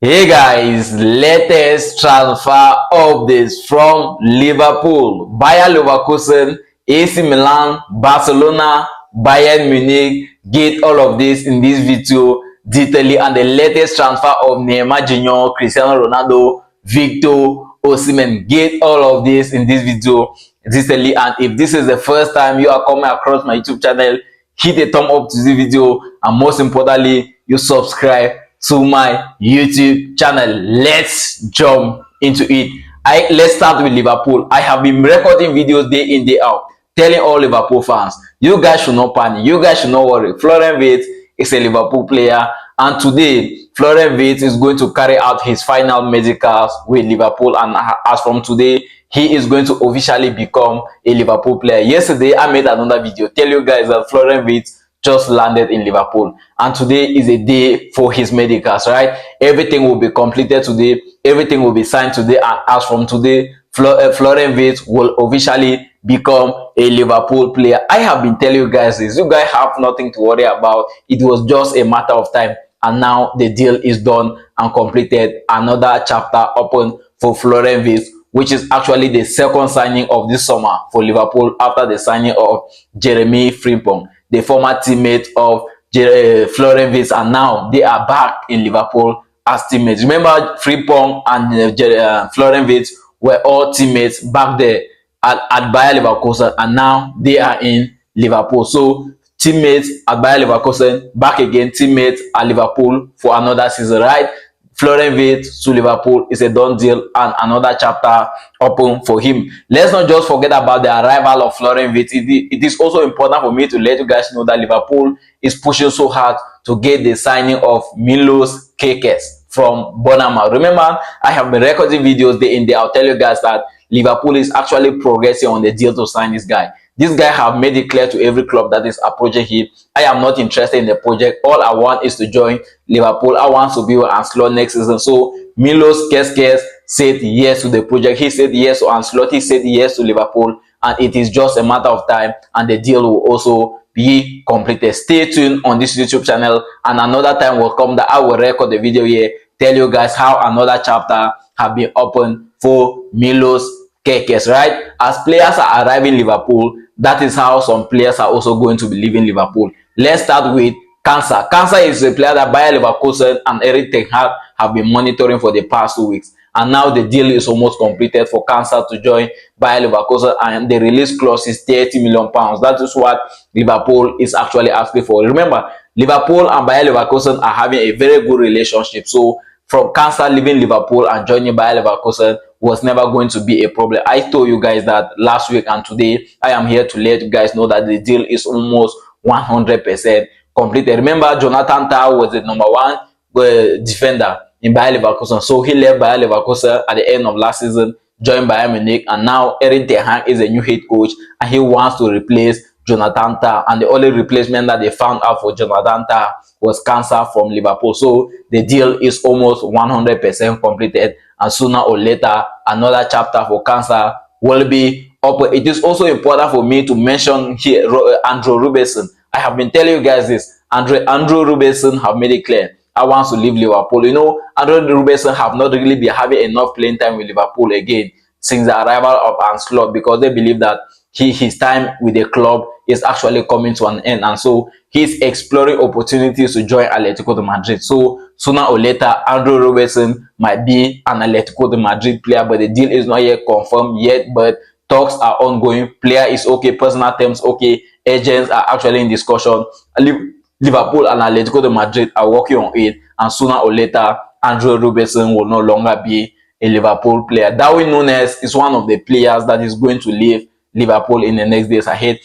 Hey guys, latest transfer updates from Liverpool, Bayer Leverkusen, AC Milan, Barcelona, Bayern Munich. Get all of this in this video detailing and the latest transfer of Neymar Jr., Cristiano Ronaldo, Victor Osimhen. Get all of this in this video detailing, and if this is the first time you are coming across my YouTube channel, hit a thumb up to this video, and most importantly, you subscribe to my YouTube channel. Let's jump into it. Let's start with Liverpool. I have been recording videos day in, day out, telling all Liverpool fans, you guys should not panic, you guys should not worry. Florian Wirtz is a Liverpool player, and today Florian Wirtz is going to carry out his final medicals with Liverpool, and as from today he is going to officially become a Liverpool player. Yesterday I made another video telling you guys that Florian Wirtz just landed in Liverpool, and today is a day for his medicals, right? Everything will be completed today, everything will be signed today, and as from today Florian Wirtz will officially become a Liverpool player. I have been telling you guys this, you guys have nothing to worry about. It was just a matter of time, and now the deal is done and completed. Another chapter open for Florian Wirtz, which is actually the second signing of this summer for Liverpool after the signing of Jeremy Frimpong, the former teammate of Florian Wirtz, and now they are back in Liverpool as teammates. Remember, Frimpong and Florian Wirtz were all teammates back there at Bayer Leverkusen, and now they are in Liverpool. So teammates at Bayer Leverkusen, back again, teammates at Liverpool for another season, right? Florian Wirtz to Liverpool is a done deal, and another chapter open for him. Let's not just forget about the arrival of Florian Wirtz. It is also important for me to let you guys know that Liverpool is pushing so hard to get the signing of Kerkez from Bournemouth. Remember, I have been recording videos day in, day out. I'll tell you guys that Liverpool is actually progressing on the deal to sign this guy. This guy have made it clear to every club that is approaching him, I am not interested in the project. All I want is to join Liverpool. I want to be with Ancelotti next season. So Kerkez said yes to the project. He said yes to Ancelotti. He said yes to Liverpool, and it is just a matter of time, and the deal will also be completed. Stay tuned on this YouTube channel, and another time will come that I will record the video here, tell you guys how another chapter have been opened for Kerkez, right? As players are arriving in Liverpool, that is how some players are also going to be leaving Liverpool. Let's start with Cancer. Cancer is a player that Bayer Leverkusen and Erik ten Hag have been monitoring for the past 2 weeks, and now the deal is almost completed for Cancer to join Bayer Leverkusen, and the release clause is £30 million. That is what Liverpool is actually asking for. Remember, Liverpool and Bayer Leverkusen are having a very good relationship, so from Cancer leaving Liverpool and joining Bayer Leverkusen was never going to be a problem. I told you guys that last week, and today I am here to let you guys know that the deal is almost 100% completed. Remember, Jonathan Tah was the #1 defender in Bayer Leverkusen, so he left Bayer Leverkusen at the end of last season, joined Bayern Munich, and now Erik ten Hag is a new head coach, and he wants to replace Jonathan Tah, and the only replacement that they found out for Jonathan Tah was Cancer from Liverpool. So the deal is almost 100% completed, and sooner or later another chapter for Cancer will be open. It is also important for me to mention here Andrew Robertson. I have been telling you guys this. Andrew Robertson have made it clear I want to leave Liverpool. You know, Andrew Robertson have not really been having enough playing time with Liverpool again since the arrival of Ancelotti, because they believe that his time with the club is actually coming to an end, and so he's exploring opportunities to join Atletico de Madrid. So sooner or later Andrew Robertson might be an Atletico de Madrid player, but the deal is not yet confirmed yet, but talks are ongoing. Player is okay, personal terms okay, agents are actually in discussion. Liverpool and Atletico de Madrid are working on it, and sooner or later Andrew Robertson will no longer be a Liverpool player. Darwin Núñez is one of the players that is going to leave Liverpool in the next days ahead.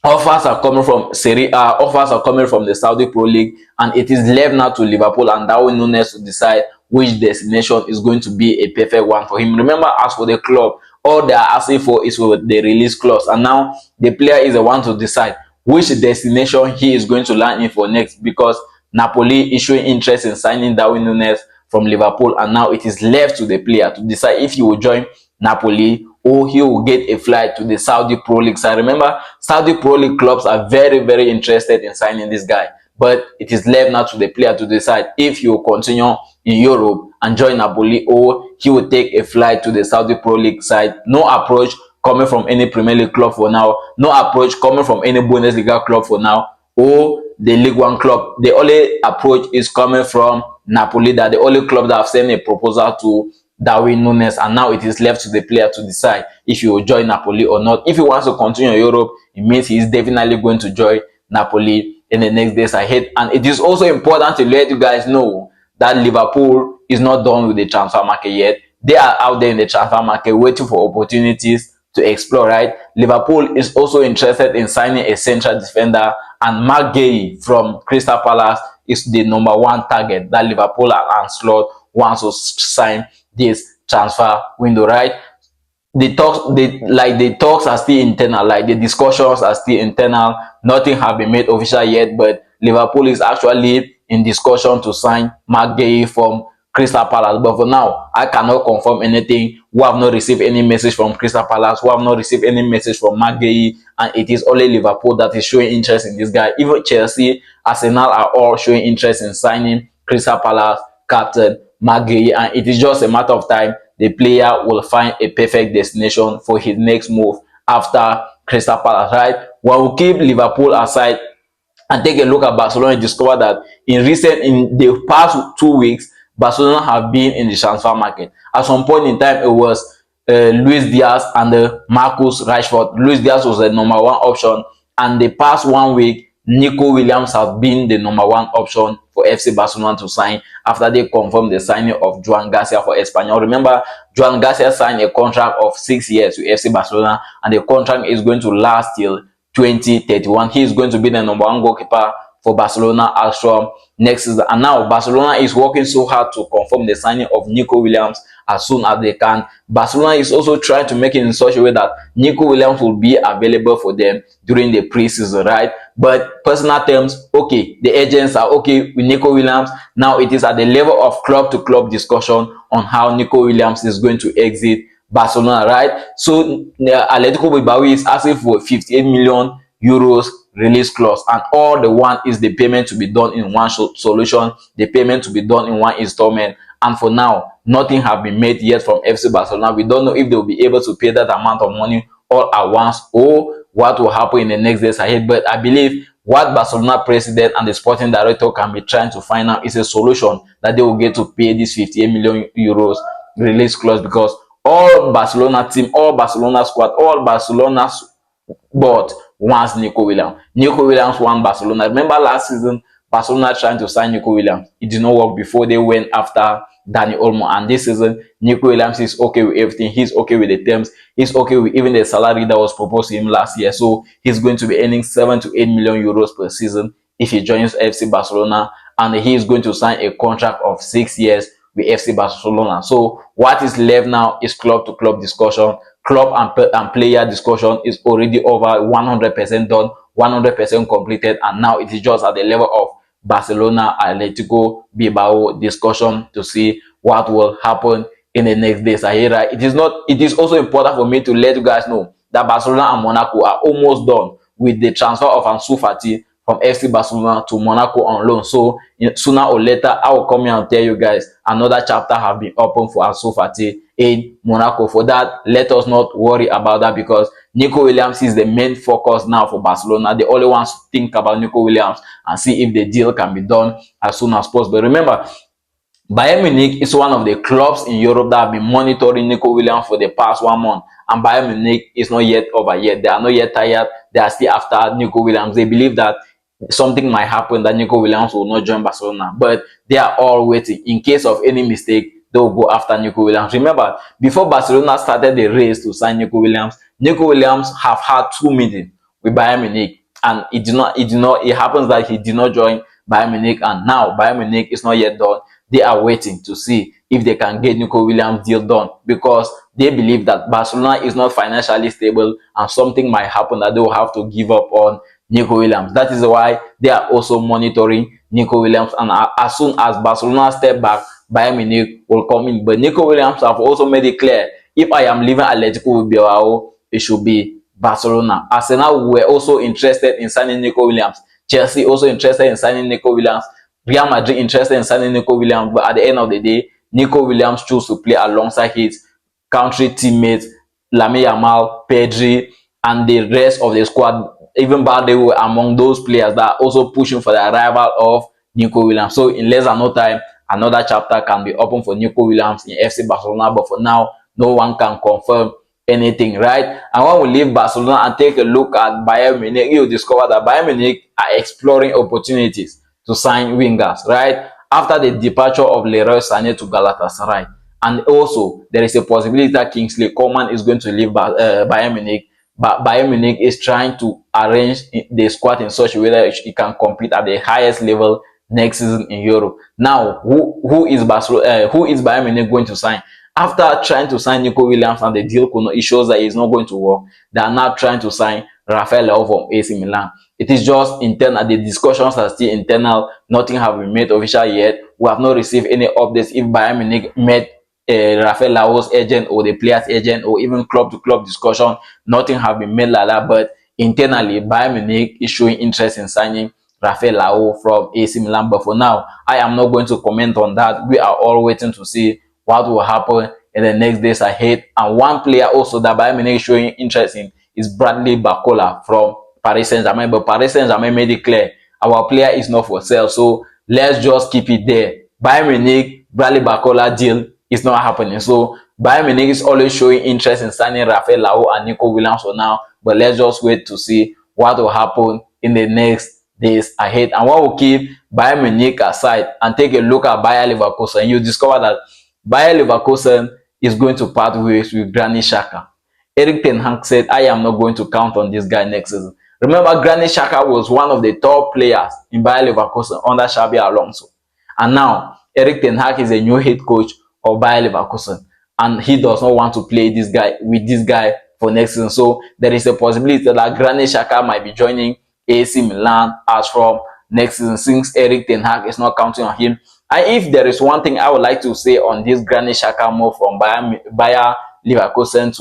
Offers are coming from Serie A, offers are coming from the Saudi Pro League, and it is left now to Liverpool and Darwin Núñez to decide which destination is going to be a perfect one for him. Remember, as for the club, all they are asking for is for the release clause, and now the player is the one to decide which destination he is going to land in for next, because Napoli is showing interest in signing Darwin Núñez from Liverpool, and now it is left to the player to decide if he will join Napoli or he will get a flight to the Saudi Pro League. So remember, Saudi Pro League clubs are very interested in signing this guy, but it is left now to the player to decide if he will continue in Europe and join Napoli, or he will take a flight to the Saudi Pro League side. No approach coming from any Premier League club for now. No approach coming from any Bundesliga club for now, or the League One club. The only approach is coming from Napoli, that the only club that have sent a proposal to Darwin Nunes, and now it is left to the player to decide if he will join Napoli or not. If he wants to continue in Europe, it means he is definitely going to join Napoli in the next days ahead. And it is also important to let you guys know that Liverpool is not done with the transfer market yet. They are out there in the transfer market waiting for opportunities to explore, right? Liverpool is also interested in signing a central defender, and Guehi from Crystal Palace is the #1 target that Liverpool and Slot wants to sign this transfer window, right? The talks are still internal, like the discussions are still internal. Nothing have been made official yet, but Liverpool is actually in discussion to sign Guehi from Crystal Palace. But for now, I cannot confirm anything. We have not received any message from Crystal Palace. We have not received any message from Guehi, and it is only Liverpool that is showing interest in this guy. Even Chelsea, Arsenal are all showing interest in signing Crystal Palace captain Guehi, and it is just a matter of time the player will find a perfect destination for his next move after Crystal Palace, right? When we keep Liverpool aside and take a look at Barcelona, discover that in the past 2 weeks, Barcelona have been in the transfer market. At some point in time, it was Luis Diaz and Marcus Rashford. Luis Diaz was the #1 option, and the past 1 week, Nico Williams have been the #1 option for FC Barcelona to sign after they confirmed the signing of Joan Garcia for Espanyol. Remember, Joan Garcia signed a contract of 6 years with FC Barcelona, and the contract is going to last till 2031. He is going to be the #1 goalkeeper for Barcelona as from next season. And now Barcelona is working so hard to confirm the signing of Nico Williams as soon as they can. Barcelona is also trying to make it in such a way that Nico Williams will be available for them during the preseason, right? But personal terms, okay, the agents are okay with Nico Williams. Now it is at the level of club to club discussion on how Nico Williams is going to exit Barcelona, right? So Atletico Bilbao is asking for 58 million euros release clause, and all they want is the payment to be done in one solution, the payment to be done in one installment. And for now, nothing have been made yet from FC Barcelona. We don't know if they'll be able to pay that amount of money all at once, or what will happen in the next days ahead. But I believe what Barcelona president and the sporting director can be trying to find out is a solution that they will get to pay this 58 million euros release clause, because all Barcelona team, all Barcelona squad, all Barcelona board wants Nico Williams. Nico Williams won Barcelona. Remember last season, Barcelona trying to sign Nico Williams. It did not work before they went after Dani Olmo. And this season, Nico Williams is okay with everything. He's okay with the terms. He's okay with even the salary that was proposed to him last year. So he's going to be earning 7 to 8 million euros per season if he joins FC Barcelona. And he is going to sign a contract of 6 years with FC Barcelona. So what is left now is club to club discussion. Club and player discussion is already over 100% done, 100% completed, and now it is just at the level of Barcelona, Atletico Bilbao discussion to see what will happen in the next days ahead. It is also important for me to let you guys know that Barcelona and Monaco are almost done with the transfer of Ansu Fati from FC Barcelona to Monaco on loan. So sooner or later, I will come here and tell you guys another chapter have been opened for Ansu Fati in Monaco. For that, let us not worry about that, because Nico Williams is the main focus now for Barcelona. They only want to think about Nico Williams and see if the deal can be done as soon as possible. Remember, Bayern Munich is one of the clubs in Europe that have been monitoring Nico Williams for the past 1 month, and Bayern Munich is not yet over yet. They are not yet tired. They are still after Nico Williams. They believe that something might happen that Nico Williams will not join Barcelona, but they are all waiting. In case of any mistake, they will go after Nico Williams. Remember, before Barcelona started the race to sign Nico Williams have had 2 meetings with Bayern Munich, and it happens that he did not join Bayern Munich, and now Bayern Munich is not yet done. They are waiting to see if they can get Nico Williams deal done, because they believe that Barcelona is not financially stable and something might happen that they will have to give up on Nico Williams. That is why they are also monitoring Nico Williams, and as soon as Barcelona step back, Bayern Munich will come in. But Nico Williams have also made it clear, if I am leaving Atletico Bilbao, it should be Barcelona. Arsenal were also interested in signing Nico Williams. Chelsea also interested in signing Nico Williams. Real Madrid interested in signing Nico Williams, but at the end of the day, Nico Williams chose to play alongside his country teammates Lamine Yamal, Pedri, and the rest of the squad. Even Balde were among those players that are also pushing for the arrival of Nico Williams. So in less than no time, another chapter can be open for Nico Williams in FC Barcelona. But for now, no one can confirm anything, right? And when we leave Barcelona and take a look at Bayern Munich, you'll discover that Bayern Munich are exploring opportunities to sign wingers, right? After the departure of Leroy Sané to Galatasaray. And also, there is a possibility that Kingsley Coman is going to leave Bayern Munich. But Bayern Munich is trying to arrange the squad in such a way that it can compete at the highest level next season in Europe. Now, who is Bayern Munich going to sign? After trying to sign Nico Williams and the deal, it shows that it's not going to work. They are now trying to sign Rafael Leao from AC Milan. It is just internal. The discussions are still internal. Nothing have been made official yet. We have not received any updates if Bayern Munich met Rafael Leao's agent or the player's agent or even club-to-club discussion. Nothing have been made like that. But internally, Bayern Munich is showing interest in signing Rafael Leao from AC Milan. But for now, I am not going to comment on that. We are all waiting to see what will happen in the next days ahead. And one player also that Bayern Munich is showing interest in is Bradley Barcola from Paris Saint-Germain. But Paris Saint-Germain made it clear our player is not for sale. So let's just keep it there. Bayern Munich, Bradley Barcola deal is not happening. So Bayern Munich is always showing interest in signing Rafael Leao and Nico Williams for now. But let's just wait to see what will happen in the next days ahead. And what will keep Bayern Munich aside and take a look at Bayer Leverkusen, you discover that Bayer Leverkusen is going to part ways with Granit Xhaka. Erik ten Hag said, I am not going to count on this guy next season. Remember, Granit Xhaka was one of the top players in Bayer Leverkusen under Xabi Alonso. And now, Erik ten Hag is a new head coach of Bayer Leverkusen. And he does not want to play this guy for next season. So there is a possibility that Granit Xhaka might be joining AC Milan as from next season, since Erik ten Hag is not counting on him. And if there is one thing I would like to say on this Granit Xhaka move from Bayer Leverkusen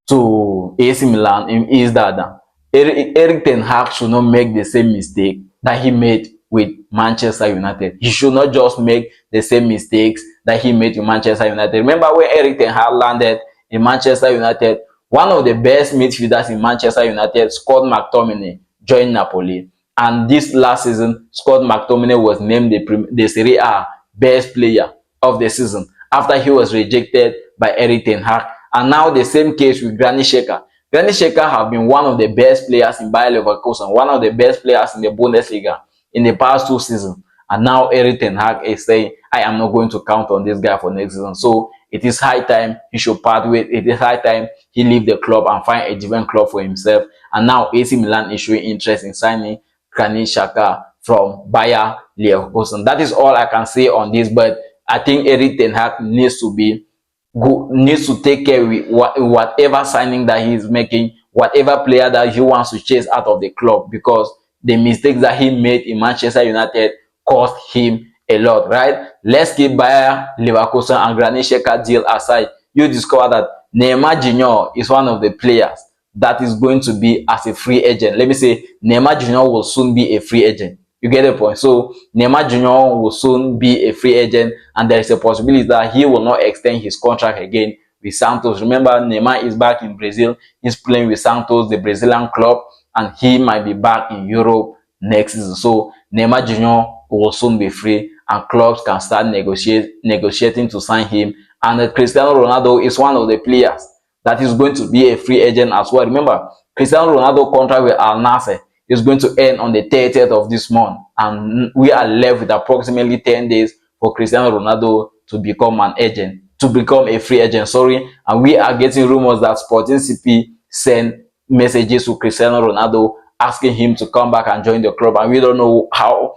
to AC Milan is that Erik ten Hag should not make the same mistake that he made with Manchester United. He should not just make the same mistakes that he made with Manchester United. Remember when Erik ten Hag landed in Manchester United, one of the best midfielders in Manchester United, Scott McTominay, joined Napoli. And this last season, Scott McTominay was named the Serie A best player of the season after he was rejected by Erik ten Hag. And now the same case with Granit Xhaka. Granit Xhaka have been one of the best players in Bayer Leverkusen, one of the best players in the Bundesliga in the past 2 seasons. And now Erik ten Hag is saying, I am not going to count on this guy for next season. So it is high time he should part with. It is high time he leave the club and find a different club for himself. And now AC Milan is showing interest in signing Granit Xhaka from Bayer Leverkusen. That is all I can say on this. But I think Erik ten Hag needs to take care with whatever signing that he is making, whatever player that he wants to chase out of the club, because the mistakes that he made in Manchester United cost him a lot, right? Let's keep Bayer Leverkusen and Granit Xhaka deal aside. You discover that Neymar Jr. is one of the players that is going to be as a free agent. Let me say, Neymar Jr. will soon be a free agent. You get the point? So Neymar Jr. will soon be a free agent, and there is a possibility that he will not extend his contract again with Santos. Remember, Neymar is back in Brazil. He's playing with Santos, the Brazilian club, and he might be back in Europe next season. So Neymar Jr. will soon be free, and clubs can start negotiating to sign him. And Cristiano Ronaldo is one of the players that is going to be a free agent as well. Remember, Cristiano Ronaldo contract with Al Nassr is going to end on the 30th of this month, and we are left with approximately 10 days for Cristiano Ronaldo to become a free agent, and we are getting rumors that Sporting CP sent messages to Cristiano Ronaldo asking him to come back and join the club, and we don't know how,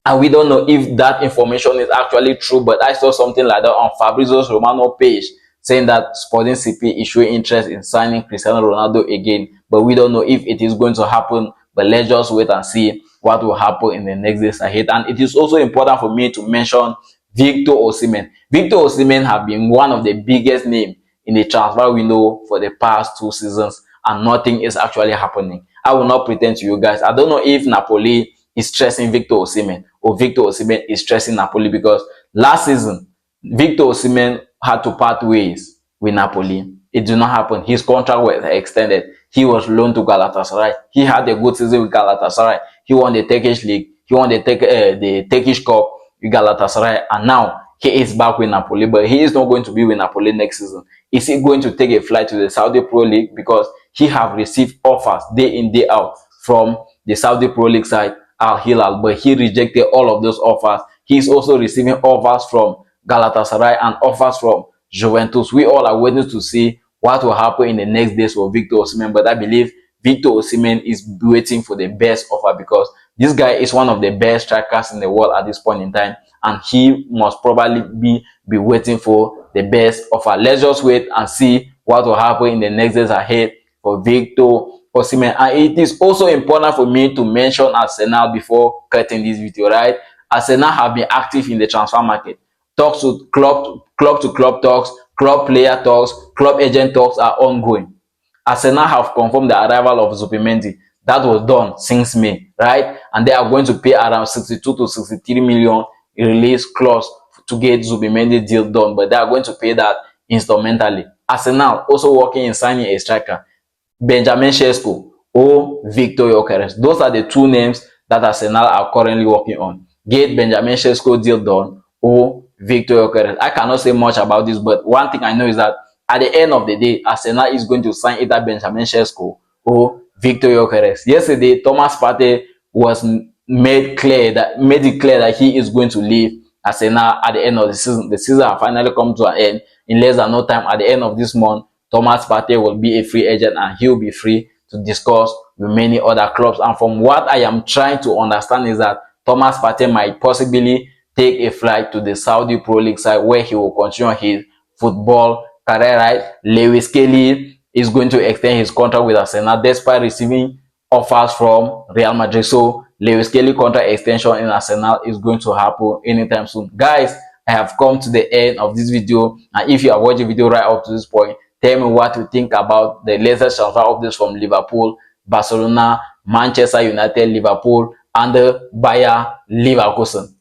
and we don't know if that information is actually true. But I saw something like that on Fabrizio Romano's page, saying that Sporting CP is showing interest in signing Cristiano Ronaldo again, but we don't know if it is going to happen. But let's just wait and see what will happen in the next days ahead. And it is also important for me to mention Victor Osimhen. Victor Osimhen have been one of the biggest names in the transfer window for the past 2 seasons, and nothing is actually happening. I will not pretend to you guys. I don't know if Napoli is stressing Victor Osimhen, or Victor Osimhen is stressing Napoli, because last season Victor Osimhen had to part ways with Napoli. It did not happen. His contract was extended. He was loaned to Galatasaray. He had a good season with Galatasaray. He won the Turkish league. He won the Turkish Cup with Galatasaray, and now he is back with Napoli. But he is not going to be with Napoli next season. Is he going to take a flight to the Saudi Pro League? Because he have received offers day in, day out from the Saudi Pro League side, Al Hilal, but he rejected all of those offers. He is also receiving offers from Galatasaray and offers from Juventus. We all are waiting to see what will happen in the next days for Victor Osimhen, but I believe Victor Osimhen is waiting for the best offer, because this guy is one of the best strikers in the world at this point in time, and he must probably be waiting for the best offer. Let's just wait and see what will happen in the next days ahead for Victor Osimhen. And it is also important for me to mention Arsenal before cutting this video, right? Arsenal have been active in the transfer market. Talks with club to club talks, club player talks, club agent talks are ongoing. Arsenal have confirmed the arrival of Zubimendi. That was done since May, right? And they are going to pay around 62 to 63 million release clause to get Zubimendi deal done, but they are going to pay that instrumentally. Arsenal also working in signing a striker, Benjamin Sesko or Victor Gyökeres. Those are the two names that Arsenal are currently working on. Get Benjamin Sesko deal done or Victor Gyökeres. I cannot say much about this, but one thing I know is that at the end of the day, Arsenal is going to sign either Benjamin Sesko or Victor Gyökeres. Yesterday, Thomas Partey was made it clear that he is going to leave Arsenal at the end of the season. The season has finally come to an end. In less than no time, at the end of this month, Thomas Partey will be a free agent and he'll be free to discuss with many other clubs. And from what I am trying to understand is that Thomas Partey might possibly take a flight to the Saudi Pro League side, where he will continue his football career, right? Lewis Skelly is going to extend his contract with Arsenal despite receiving offers from Real Madrid. So Lewis Skelly contract extension in Arsenal is going to happen anytime soon. Guys, I have come to the end of this video, and if you have watched the video right up to this point, tell me what you think about the latest transfer updates from Liverpool, Barcelona, Manchester United, Liverpool, and the Bayer Leverkusen.